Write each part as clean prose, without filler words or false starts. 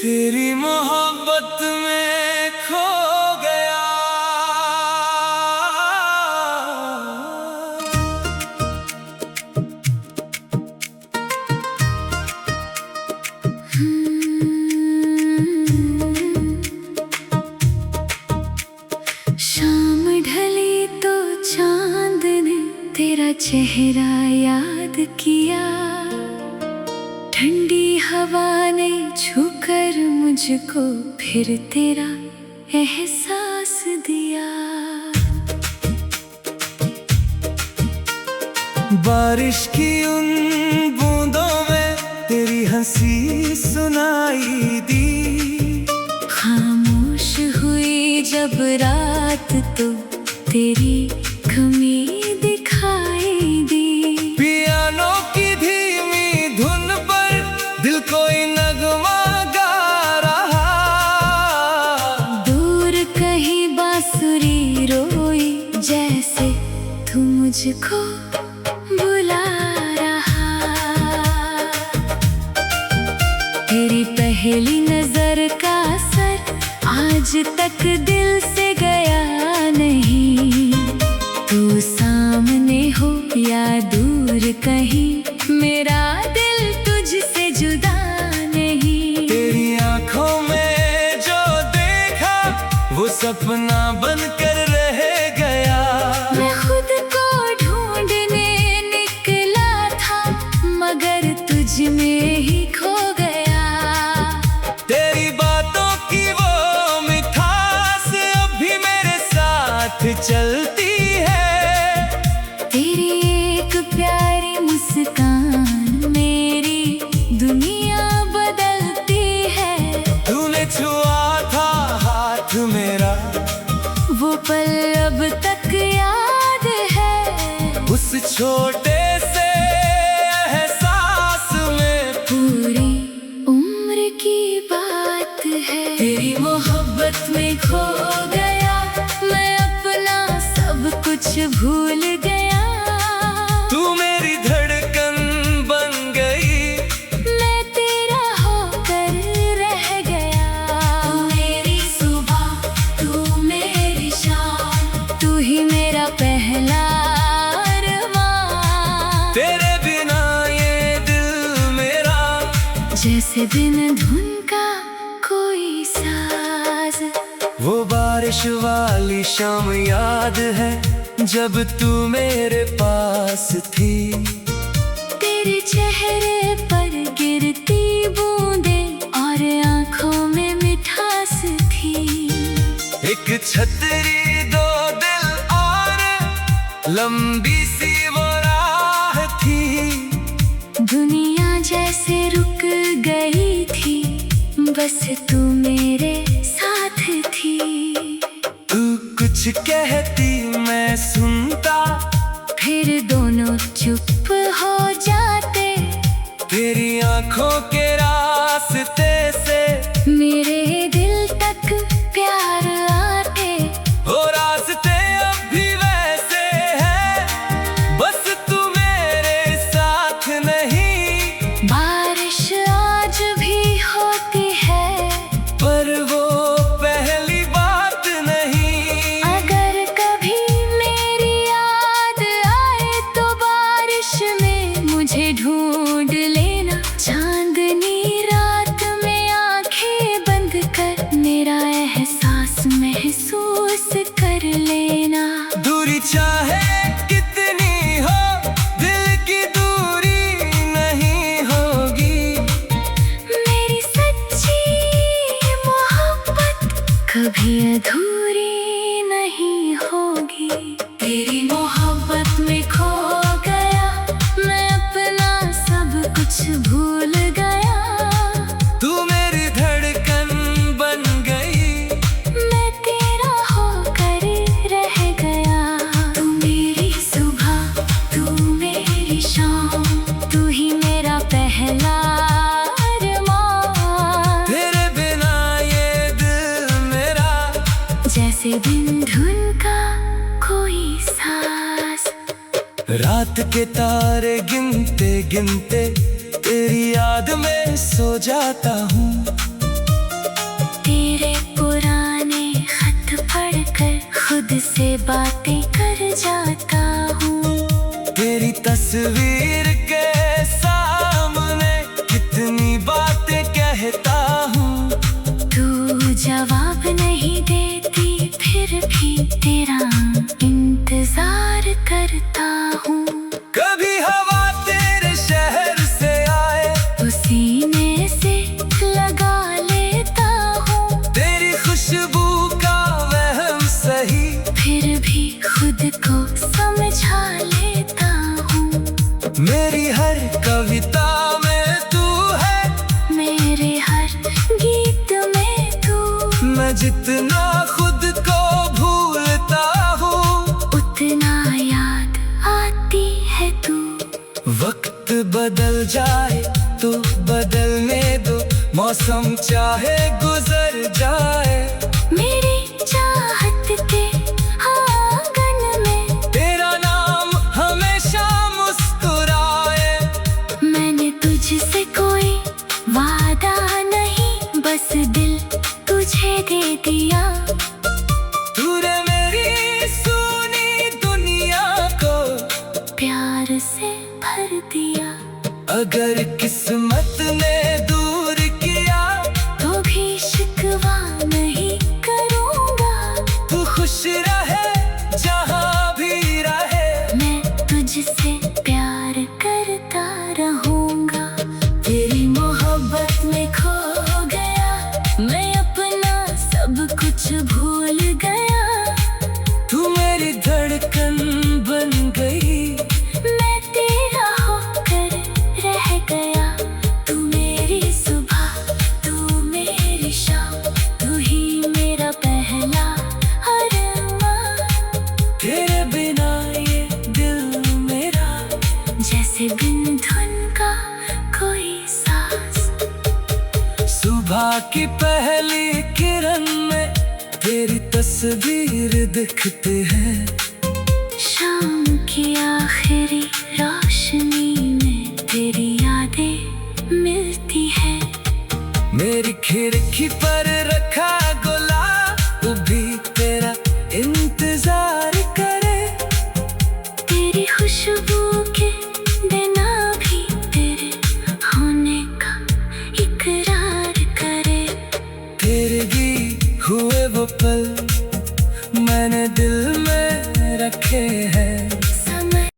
तेरी मोहब्बत में खो गया। शाम ढली तो चांद ने तेरा चेहरा याद किया। ठंडी हवा ने छूकर मुझको फिर तेरा एहसास दिया। बारिश की उन बूंदों में तेरी हंसी सुनाई दी। खामोश हुई जब रात तो तेरी कमी दिखाई दी। पियानो की धीमी धुन पर दिल कोई नगमा गा रहा। दूर कहीं बांसुरी रोई जैसे तू मुझको बुला रहा। तेरी पहली नजर का असर आज तक दिल से गया नहीं। तू सामने हो या दूर कहीं मेरा दिल तुझसे जुदा नहीं। तेरी आंखों में जो देखा वो सपना बनकर रह गया। मैं खुद को ढूंढने निकला था मगर तुझ में ही खो गया। तेरी बातों की वो मिठास अब भी मेरे साथ चलती है। तेरी एक प्यारी मुस्कान मेरी दुनिया बदलती है। तूने छुआ था हाथ मेरा वो पल अब तक याद है। उस छोटे से एहसास में पूरी उम्र की बात है। तेरी मोहब्बत में खो गया मैं अपना सब कुछ भूल गया। तू मेरी धड़कन बन गई। मैं तेरा होकर रह गया। तू मेरी सुबह तू मेरी शाम तू ही मेरा पहला अरमान। तेरे बिना ये दिल मेरा जैसे बिन धुन का कोई साज। वो बारिश वाली शाम याद है जब तू मेरे पास थी। तेरे चेहरे पर गिरती बूंदें और आंखों में मिठास थी। एक छतरी दो दिल और लंबी सी वो राह थी। दुनिया जैसे रुक गई थी बस तू मेरे साथ थी। तू कुछ कहती मैं सुनता फिर दोनों चुप हो जाते। तेरी आंखों के रास्ते से मेरे दिल तक प्यार आते। वो रास्ते अब भी वैसे हैं बस तू मेरे साथ नहीं। बारिश आज भी होती है पर वो पहली बात नहीं। अगर कभी मेरी याद आए तो बारिश में मुझे ढूंढ लेना। चांदनी रात में आंखें बंद कर मेरा एहसास महसूस कर लेना। दूरी चाहे कितनी हो दिल की दूरी नहीं होगी। मेरी सच्ची मोहब्बत कभी अधूरी नहीं होगी। तेरी मोहब्बत में खो गया मैं अपना सब कुछ भूल गया। तू मेरी धड़कन बन गई। मैं तेरा होकर रह गया। तू मेरी सुबह तू मेरी शाम तू ही मेरा पहला अरमान। तेरे बिना ये दिल मेरा जैसे बिन धुन का कोई सांस। रात के तारे गिनते गिनते तेरी याद में सो जाता हूँ। तेरे पुराने खत पढ़कर खुद से बातें कर जाता हूँ। तेरी तस्वीर के सामने कितनी बातें कहता हूँ। तू जवाब नहीं देती फिर भी तेरा इंतजार करता हूँ। कभी हवा तेरे शहर से आए तो सीने से लगा लेता हूँ। तेरी खुशबू का वहम सही फिर भी खुद को समझा लेता हूँ। मेरी हर कविता में तू है, मेरे हर गीत में तू। मैं जितना खुद को भूलता हूँ उतना याद आती है तू। वक्त बदल जाए तो बदलने दो, मौसम चाहे गुजर जाए। मेरी चाहत के आंगन में तेरा नाम हमेशा मुस्कुराए। मैंने तुझसे कोई वादा नहीं, बस दिल तुझे दे दिया। तूने मेरी सुनी दुनिया को प्यार से भर दिया। अगर किस्मत ने दूर किया तो भी शिकवा नहीं करूँगा। तू खुश रहे जहाँ भी रहे, मैं तुझसे प्यार करता रहूँगा। तेरी मोहब्बत में खो गया, मैं अपना सब कुछ भूल गया। तू मेरी धड़कन बन गई, मैं तेरा होकर रह गया। तू मेरी सुबह, तू मेरी शाम, तू ही मेरा पहला अरमान। तेरे बिना ये दिल मेरा जैसे बिन धुन का कोई सांस। सुबह की पहली किरण में तेरी तस्वीर दिखती है। शाम की आखिरी रोशनी में तेरी यादें मिलती है। मेरी खिड़की पर रखा गुलाब भी तेरा इंतजार करे। तेरी खुशबू के बिना भी तेरे होने का इकरार करे। तेरे गी हुए वो पल मैंने दिल में रखे हैं। समय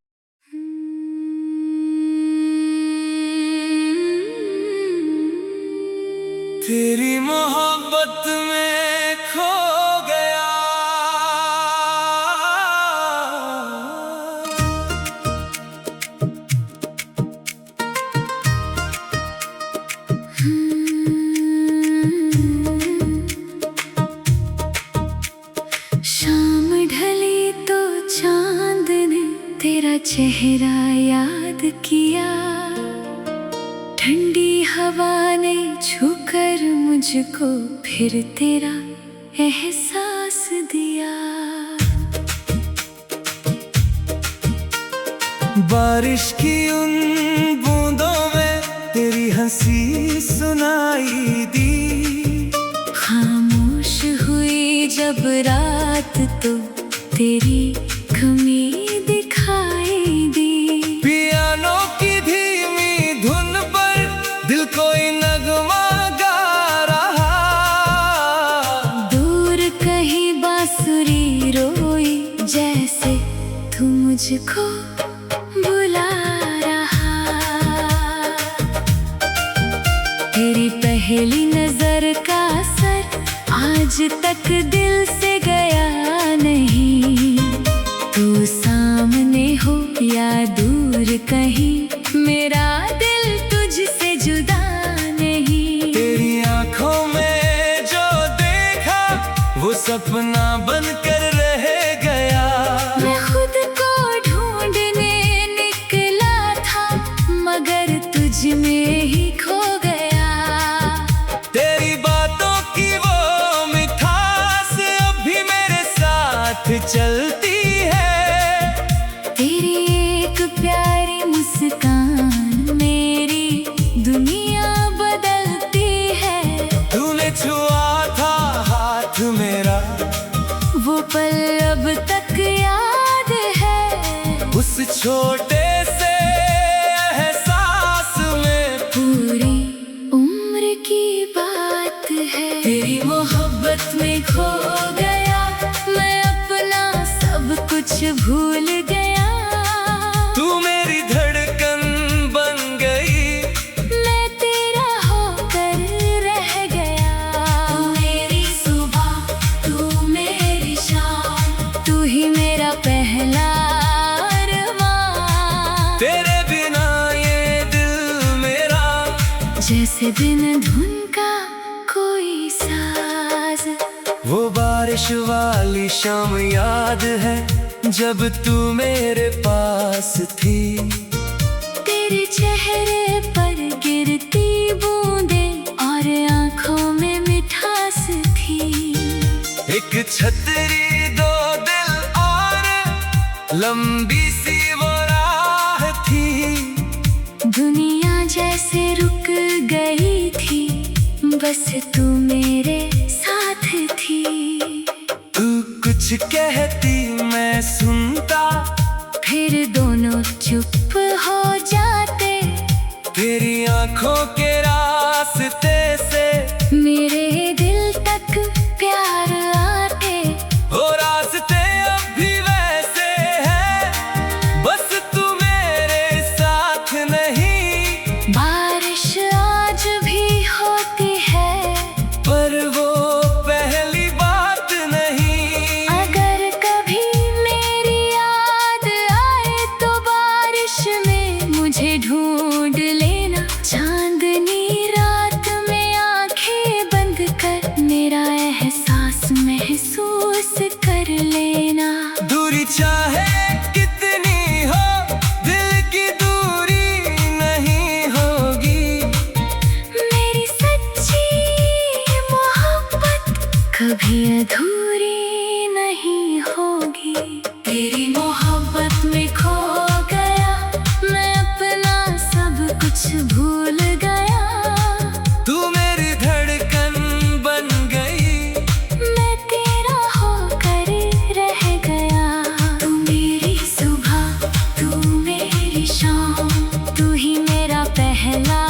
तेरी मोहब्बत में खो गया। शाम ढली तो चांद ने तेरा चेहरा याद किया। ठंडी हवा ने छूकर मुझको फिर तेरा एहसास दिया। बारिश की उन बूंदों में तेरी हंसी सुनाई दी। खामोश हुई जब रात तो तेरी कमी दिखाई दी। पियानो की धीमी धुन पर दिल कोई नगमा गा रहा। दूर कहीं बांसुरी रोई जैसे तू मुझको बुला रहा। तेरी पहली नजर का असर आज तक दिल से गया नहीं। तू सामने हो या दूर कहीं, मेरा दिल तुझसे जुदा नहीं। तेरी आंखों में जो देखा वो सपना बनकर रह गया। मैं खुद को ढूंढने निकला था मगर तुझ में ही खो गया। तेरी बातों की वो मिठास अब भी मेरे साथ चलती है। तेरी एक प्यारी मुस्कान मेरी दुनिया बदलती है। तूने छुआ था छोटे से एहसास में पूरी उम्र की बात है। तेरी मोहब्बत में खो गया मैं, अपना सब कुछ भूल गया। तू मेरी धड़कन बन गई, मैं तेरा होकर रह गया। तू मेरी सुबह, तू मेरी शाम, तू ही मेरा पहला अरमान। तेरे बिना ये दिल मेरा जैसे बिन धुन का कोई साज। वो बारिश वाली शाम याद है जब तू मेरे पास थी। तेरे चेहरे पर गिरती बूंदें और आंखों में मिठास थी। एक छतरी, दो दिल और लंबी सी वो राह थी। दुनिया जैसे रुक गई थी, बस तू मेरे साथ थी। तू कुछ कहती मैं सुनता, फिर दोनों चुप हो जाते। तेरी आंखों के रास्ते से मेरे दिल तक प्यार आते। वो रास्ते अब भी वैसे हैं, बस तू मेरे साथ नहीं। बारिश आज भी होती है, पर वो पहली बात नहीं। अगर कभी मेरी याद आए तो बारिश में मुझे ढूंढ लेना। चांदनी रात में आंखें बंद कर मेरा एहसास महसूस कर लेना। दूरी चाहे कितनी हो, दिल की दूरी नहीं होगी। मेरी सच्ची मोहब्बत कभी अधूरी नहीं होगी। तेरी मोहब्बत में खो गया मैं, अपना सब कुछ भूल गया। तू मेरी धड़कन बन गई, मैं तेरा होकर रह गया। तू मेरी सुबह, तू मेरी शाम, तू ही मेरा पहला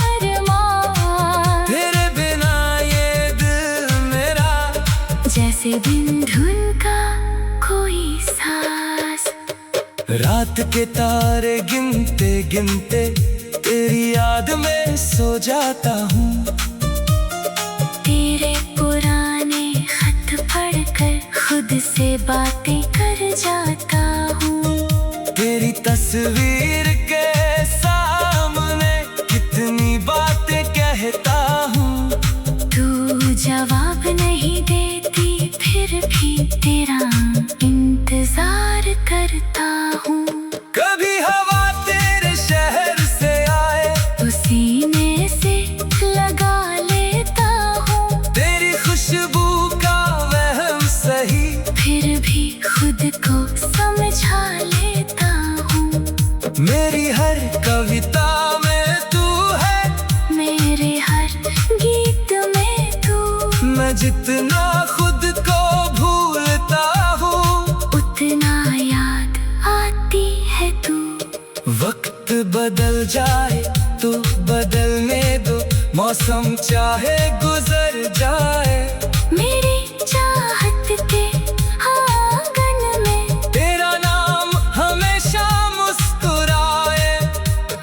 अरमान। तेरे बिना ये दिल मेरा जैसे बिन धुन का कोई साज। रात के तारे गिनते गिनते तेरी याद में सो जाता हूँ। तेरे पुराने खत पढ़कर खुद से बातें कर जाता हूँ। तेरी तस्वीर के सामने कितनी बातें कहता हूँ। तू जवाब नहीं देती, फिर भी तेरा इंतजार करता हूँ। कभी हवा तेरे शहर से आए तो सीने से लगा लेता हूँ। तेरी खुशबू का वहम सही, फिर भी खुद को समझा लेता हूँ। मेरी हर कविता में तू है, मेरे हर गीत में तू। मैं जितना खुद को भूलता हूँ, उतना याद आती है तू। वक्त बदल जाए तो बदलने दो, मौसम चाहे गुजर जाए। मेरी चाहत के आंगन में तेरा नाम हमेशा मुस्कुराए।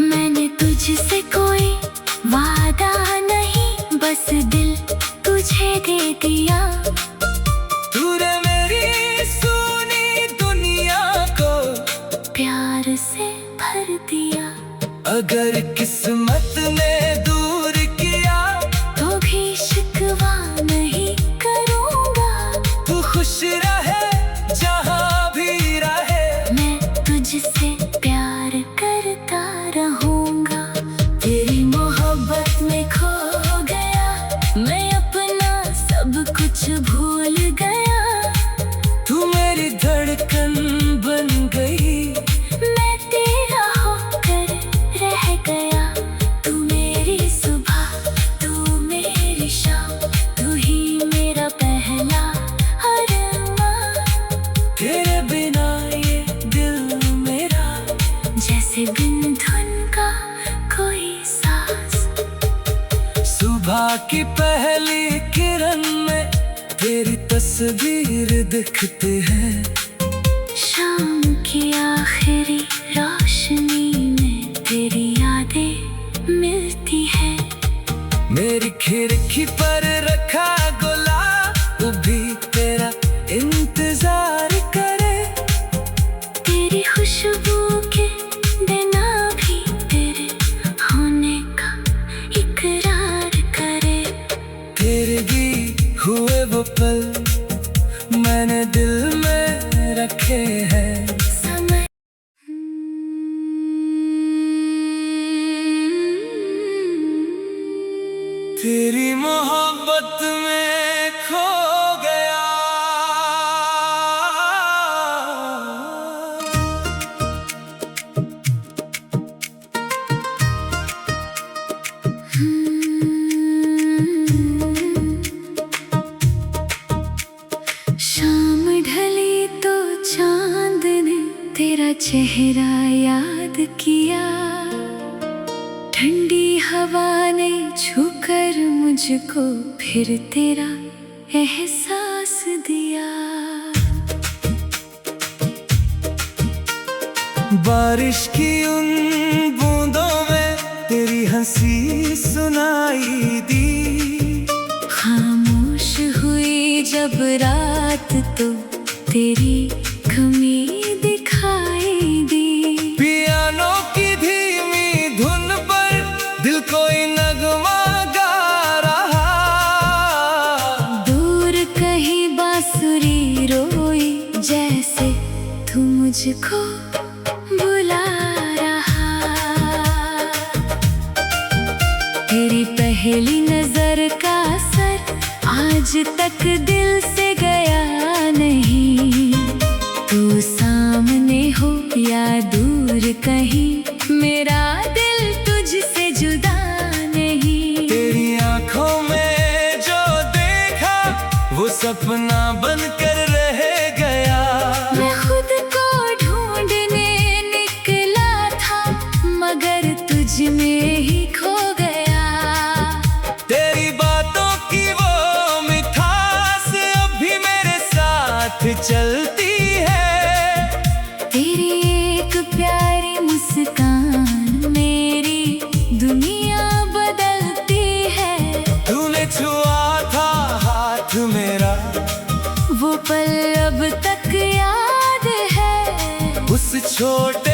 मैंने तुझसे कोई वादा नहीं, बस दिल तुझे दे दिया। तूने मेरी सुनी दुनिया को प्यार से भर दिया। अगर किस्मत ने दूर किया तो भी शिकवा नहीं करूँगा। तू खुश रहे जहाँ भी रहे, मैं तुझसे प्यार करता रहूँगा। तेरी मोहब्बत में खो गया मैं, अपना सब कुछ भूल गया। तू मेरी धड़कन बन गई, मैं तेरा होकर रह गया। तू मेरी जैसे बिन धुन का कोई सांस। सुबह की पहली किरण में तेरी तस्वीर दिखती है, शाम की आखिरी रोशनी में तेरी यादें मिलती है। मेरी खिड़की पर रखा गुलाब भी तेरा इंतजार करे, तेरी खुशबू के बिना भी तेरे होने का इकरार करे। तेरे गी हुए वो पल मैंने दिल में रखे हैं। समय तेरी मोहब्बत में खो गया। शाम ढली तो चांद ने तेरा चेहरा याद किया, ठंडी हवा ने छूकर मुझको फिर तेरा एहसास दिया। बारिश की उन बूंदों में तेरी हंसी सुनाई दी, खामोश हुई जब रात तो तेरी कमी दिखाई दी। पियानो की धीमी धुन पर दिल कोई नगमा गा रहा, दूर कहीं बांसुरी रोई जैसे तू मुझको बुला रहा। तेरी पहली नजर का असर आज तक दिल से गया नहीं, तू सामने हो या दूर कहीं मेरा दिल तुझसे जुदा नहीं। तेरी आंखों में जो देखा वो सपना बनकर रह गया। मैं खुद को ढूंढने निकला था मगर तुझ में ही खो गया। तेरी बातों की वो मिठास अभी मेरे साथ चलती है, तेरी एक प्यारी मुस्कान मेरी दुनिया बदलती है। तूने छुआ था हाथ मेरा वो पल अब तक याद है, उस छोटे